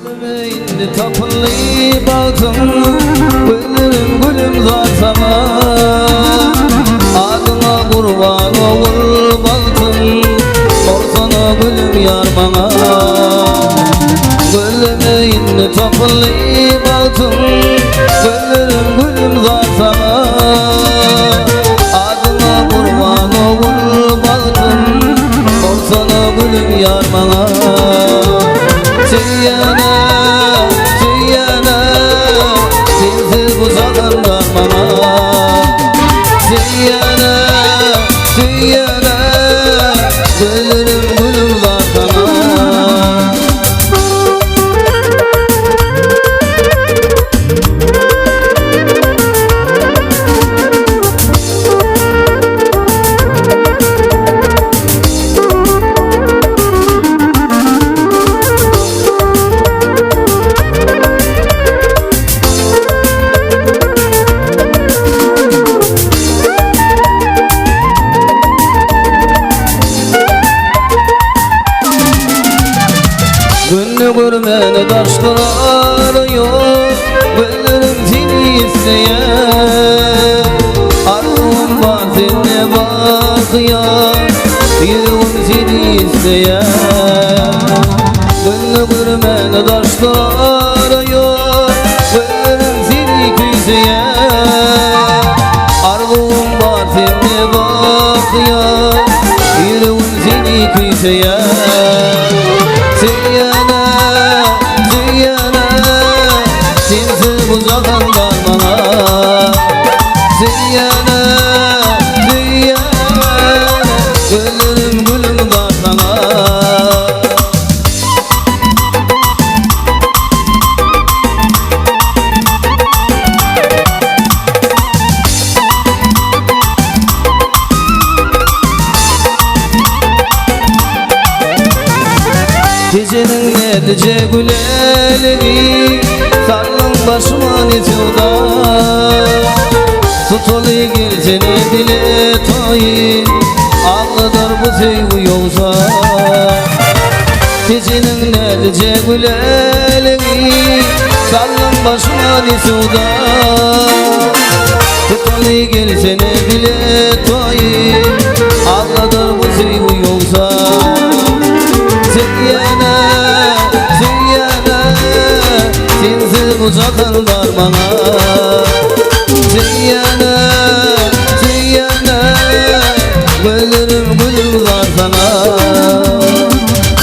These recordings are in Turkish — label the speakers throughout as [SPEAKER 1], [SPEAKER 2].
[SPEAKER 1] Gülmeyin tapınlı baktım, gülüm gülüm zar sana. Adına kurban olur baktım, olsana gülüm yar bana. Gülmeyin tapınlı baktım, gülüm gülüm zar sana. Adına kurban olur baktım, olsana gülüm yar bana. Siyana, siyana, sensiz uzakım darmana. Siyana, siyana, gülüm gülüm var sana. Gönlü görmeni taşlar yok, gönlüm seni isteyen. Arzum var seninle bakıyan, yüreğim seni isteyen. Gönlü görmeni taşlar yok, gönlüm seni küseyen. Arzum var seninle bakıyan, yüreğim seni küseyen. Siyana, siyana, sensiz uzaktan darmana. Siyana, siyana, gülüm gülüm var sana. Gecenin nedice gülelini sarılın başıma netiyoda. Tutulu gelsene dile toyi, ağlıdır bu sevgi yoksa. Gecenin nedice gülelini sarılın başıma netiyoda. Tutulu gelsene dile toyi, ağlıdır bu sevgi yoksa. Siyana, siyana, sensiz uzaktan darmana. Siyana, siyana, gülüm gülüm var sana.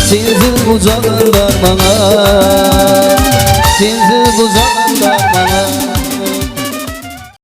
[SPEAKER 1] Sensiz uzaktan darmana. Sensiz uzaktan darmana.